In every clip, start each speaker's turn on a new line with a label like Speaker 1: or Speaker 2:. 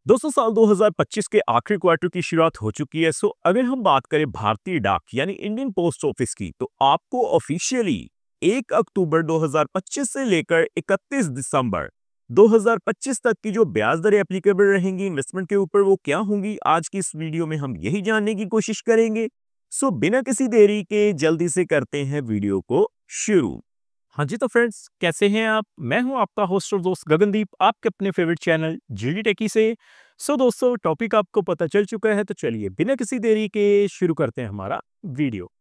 Speaker 1: दोस्तों साल 2025 के आखिरी क्वार्टर की शुरुआत हो चुकी है। सो अगर हम बात करें भारतीय डाक यानी इंडियन पोस्ट ऑफिस की, तो आपको ऑफिशियली 1 अक्टूबर 2025 से लेकर 31 दिसंबर 2025 तक की जो ब्याज दरें एप्लीकेबल रहेंगी इन्वेस्टमेंट के ऊपर, वो क्या होंगी, आज की इस वीडियो में हम यही जानने की कोशिश करेंगे। सो बिना किसी देरी के जल्दी से करते हैं वीडियो को शुरू। हाँ जी, तो फ्रेंड्स कैसे हैं आप? मैं हूं आपका होस्ट और दोस्त गगनदीप, आपके अपने फेवरेट चैनल जीडी टेकी से। सो दोस्तों, टॉपिक आपको पता चल चुका है, तो चलिए बिना किसी देरी के शुरू करते हैं हमारा वीडियो।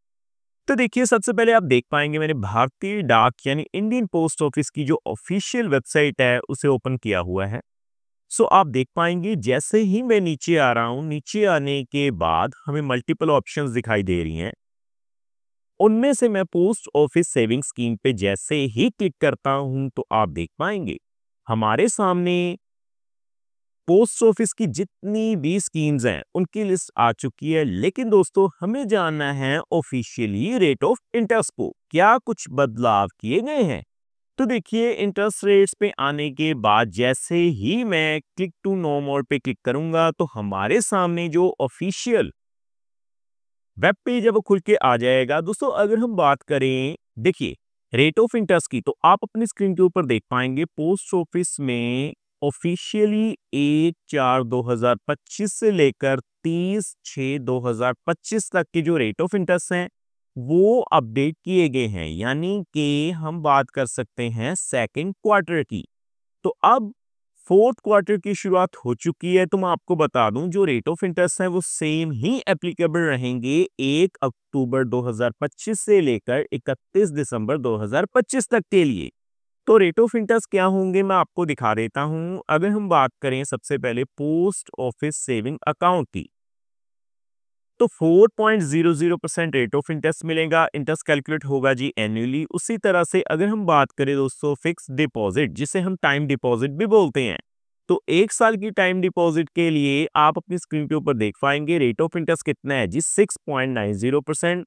Speaker 1: तो देखिए, सबसे पहले आप देख पाएंगे मैंने भारतीय डाक यानी इंडियन पोस्ट ऑफिस की जो ऑफिशियल वेबसाइट है उसे ओपन किया हुआ है। सो आप देख पाएंगे जैसे ही मैं नीचे आ रहा हूं, नीचे आने के बाद हमें मल्टीपल ऑप्शंस दिखाई दे रही हैं। उनमें से मैं पोस्ट ऑफिस सेविंग स्कीम पे जैसे ही क्लिक करता हूं, तो आप देख पाएंगे हमारे सामने पोस्ट ऑफिस की जितनी भी स्कीम्स हैं उनकी लिस्ट आ चुकी है। लेकिन दोस्तों, हमें जानना है ऑफिशियली रेट ऑफ इंटरेस्ट को क्या कुछ बदलाव किए गए हैं। तो देखिए, इंटरेस्ट रेट्स पे आने के बाद जैसे ही मैं क्लिक टू नो मोर पे क्लिक करूंगा, तो हमारे सामने जो ऑफिशियल वेब पेज है वो खुल के आ जाएगा। दोस्तों, अगर हम बात करें देखिए रेट ऑफ इंटरेस्ट की, तो आप अपनी स्क्रीन के ऊपर देख पाएंगे पोस्ट ऑफिस में ऑफिशियली 1/4/2025 से लेकर 30/6/2025 तक के जो रेट ऑफ इंटरेस्ट हैं वो अपडेट किए गए हैं, यानी कि हम बात कर सकते हैं सेकेंड क्वार्टर की। तो अब फोर्थ क्वार्टर की शुरुआत हो चुकी है, तो मैं आपको बता दूं जो रेट ऑफ इंटरेस्ट है वो सेम ही एप्लीकेबल रहेंगे 1 अक्टूबर 2025 से लेकर 31 दिसंबर 2025 तक के लिए। तो रेट ऑफ इंटरेस्ट क्या होंगे मैं आपको दिखा देता हूं। अगर हम बात करें सबसे पहले पोस्ट ऑफिस सेविंग अकाउंट की, तो 4.00% रेट ऑफ इंटरेस्ट मिलेगा। इंटरेस्ट कैलकुलेट होगा जी एनुअली। उसी तरह से अगर हम बात करें दोस्तों फिक्स डिपॉजिट, जिसे हम टाइम डिपॉजिट भी बोलते हैं, तो 1 साल की टाइम डिपॉजिट के लिए आप अपनी स्क्रीन के ऊपर देख पाएंगे रेट ऑफ इंटरेस्ट कितना है जी 6.90%।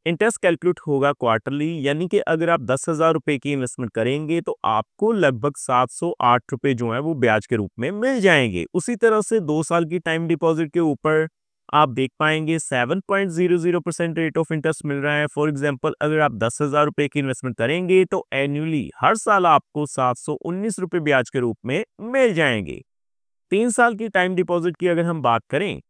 Speaker 1: इंटरेस्ट कैलकुलेट होगा क्वार्टरली, यानी कि अगर आप 10,000 रुपए की इन्वेस्टमेंट करेंगे तो आपको लगभग 708 रुपए जो है वो ब्याज के रूप में मिल जाएंगे। उसी तरह से 2 साल की टाइम डिपॉजिट के ऊपर आप देख पाएंगे 7.00% रेट ऑफ इंटरेस्ट मिल रहा है। फॉर एग्जांपल, अगर आप 10,000 रुपए की इन्वेस्टमेंट करेंगे तो एनुअली हर साल आपको 719 रुपए ब्याज के रूप में मिल जाएंगे। 3 साल की टाइम डिपॉजिट की अगर हम बात करें,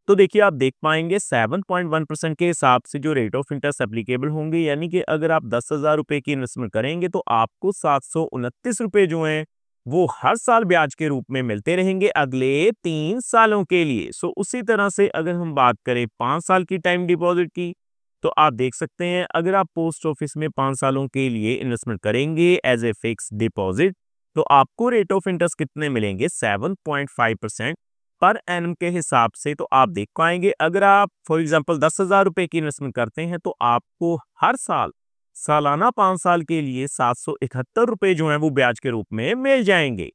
Speaker 1: तो देखिए आप देख पाएंगे 7.1% के हिसाब से जो रेट ऑफ इंटरेस्ट एप्लीकेबल होंगे, यानी कि अगर आप 10,000 रुपए की इन्वेस्टमेंट करेंगे तो आपको 729 रुपए जो हैं वो हर साल ब्याज के रूप में मिलते रहेंगे अगले 3 सालों के लिए। सो उसी तरह से अगर हम बात करें 5 साल की टाइम डिपॉजिट की, तो आप देख सकते हैं अगर आप पोस्ट ऑफिस में 5 सालों के लिए इन्वेस्टमेंट करेंगे एज ए फिक्स डिपॉजिट, तो आपको रेट ऑफ इंटरेस्ट कितने मिलेंगे 7.5% पर एनम के हिसाब से। तो आप देख पाएंगे अगर आप फॉर एग्जांपल 10,000 रुपए की इन्वेस्टमेंट करते हैं तो आपको हर साल सालाना 5 साल के लिए 771 रुपए जो है वो ब्याज के रूप में मिल जाएंगे।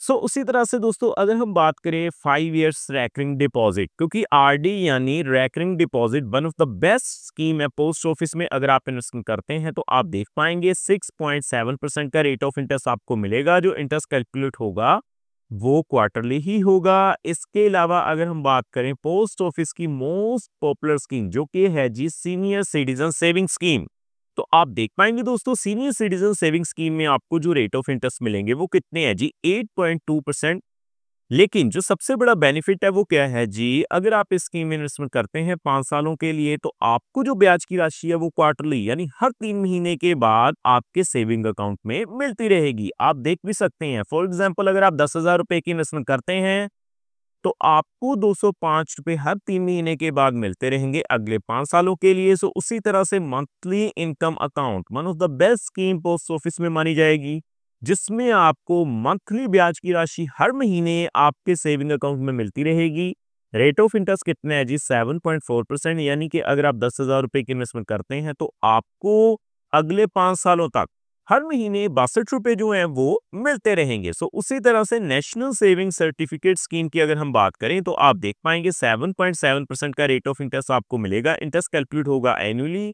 Speaker 1: सो उसी तरह से दोस्तों, अगर हम बात करें 5 इयर्स रैकरिंग डिपॉजिट, क्योंकि आरडी यानी recurring deposit one of the best scheme है पोस्ट ऑफिस में। अगर आप इन्वेस्टमेंट करते हैं तो आप देख पाएंगे 6.7% का रेट ऑफ इंटरेस्ट आपको मिलेगा। जो इंटरेस्ट कैलकुलेट होगा वो क्वार्टरली ही होगा। इसके अलावा अगर हम बात करें पोस्ट ऑफिस की मोस्ट पॉपुलर स्कीम, जो कि है जी सीनियर सिटीजन सेविंग स्कीम, तो आप देख पाएंगे दोस्तों सीनियर सिटीजन सेविंग स्कीम में आपको जो रेट ऑफ इंटरेस्ट मिलेंगे वो कितने हैं जी 8.2%। लेकिन जो सबसे बड़ा बेनिफिट है वो क्या है जी, अगर आप इस स्कीम में इन्वेस्टमेंट करते हैं 5 सालों के लिए, तो आपको जो ब्याज की राशि है वो क्वार्टरली यानी हर 3 महीने के बाद आपके सेविंग अकाउंट में मिलती रहेगी। आप देख भी सकते हैं फॉर एग्जाम्पल, अगर आप 10,000 रुपए की इन्वेस्टमेंट करते हैं तो आपको 205 रुपए हर 3 महीने के बाद मिलते रहेंगे अगले 5 सालों के लिए। सो उसी तरह से monthly income account one of the best scheme post office में मानी जाएगी, जिसमें आपको मंथली ब्याज की राशि हर महीने आपके सेविंग अकाउंट में मिलती रहेगी। रेट ऑफ इंटरेस्ट कितना है जी 7.4%, यानी कि अगर आप 10,000 रुपए की इन्वेस्टमेंट करते हैं तो आपको अगले 5 सालों तक हर महीने 62 रुपए जो हैं वो मिलते रहेंगे। सो उसी तरह से नेशनल सेविंग सर्टिफिकेट स्कीम की अगर हम बात करें तो आप देख पाएंगे 7.7% का रेट ऑफ इंटरेस्ट आपको मिलेगा। इंटरेस्ट कैलकुलेट होगा एनुअली।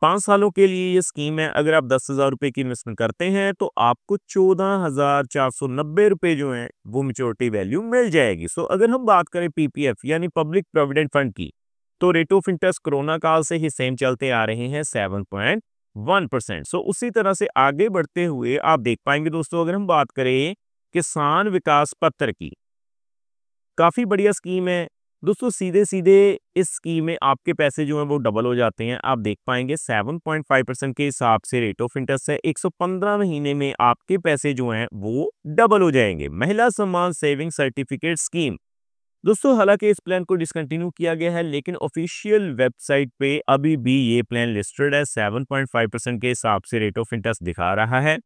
Speaker 1: 5 सालों के लिए ये स्कीम है। अगर आप 10,000 रुपए की इन्वेस्टमेंट करते हैं तो आपको 14,490 रुपए जो हैं वो मैच्योरिटी वैल्यू मिल जाएगी। सो अगर हम बात करें पीपीएफ यानी पब्लिक प्रोविडेंट फंड की, तो रेट ऑफ इंटरेस्ट कोरोना काल से ही सेम चलते आ रहे हैं 7.1%। सो उसी तरह से आगे बढ़ते हुए आप देख पाएंगे दोस्तों, अगर हम बात करें किसान विकास पत्र की, काफी बढ़िया स्कीम है दोस्तों। सीधे सीधे इस स्कीम में आपके पैसे जो हैं वो डबल हो जाते हैं। आप देख पाएंगे 7.5% के हिसाब से रेट ऑफ इंटरेस्ट है। 115 महीने में आपके पैसे जो हैं वो डबल हो जाएंगे। महिला सम्मान सेविंग सर्टिफिकेट स्कीम दोस्तों, हालांकि इस प्लान को डिसकंटिन्यू किया गया है, लेकिन ऑफिशियल वेबसाइट पे अभी भी ये प्लान लिस्टेड है। 7.5% के हिसाब से रेट ऑफ इंटरेस्ट दिखा रहा है।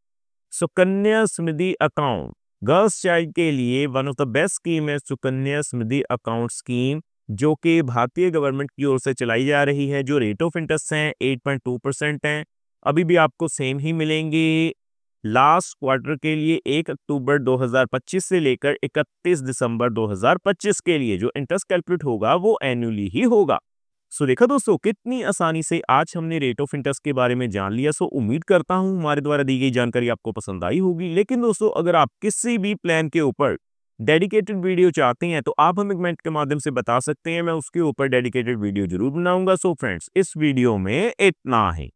Speaker 1: Sukanya Samriddhi account girls child के लिए one of the best scheme है सुकन्या समृद्धि अकाउंट स्कीम, जो कि भारतीय गवर्नमेंट की ओर से चलाई जा रही है। जो रेट ऑफ इंटरेस्ट हैं 8.2% हैं, अभी भी आपको सेम ही मिलेंगे। लास्ट क्वार्टर के लिए 1 अक्टूबर 2025 से लेकर 31 दिसंबर 2025 के लिए जो इंटरेस्ट कैलकुलेट होगा वो एनुअली ही होगा। सो देखा दोस्तों, कितनी आसानी से आज हमने रेट ऑफ इंटरेस्ट के बारे में जान लिया। सो उम्मीद करता हूं हमारे द्वारा दी गई जानकारी आपको पसंद आई होगी। लेकिन दोस्तों, अगर आप किसी भी प्लान के ऊपर डेडिकेटेड वीडियो चाहते हैं तो आप हमें कमेंट के माध्यम से बता सकते हैं, मैं उसके ऊपर डेडिकेटेड वीडियो जरूर बनाऊंगा। सो फ्रेंड्स, इस वीडियो में इतना ही।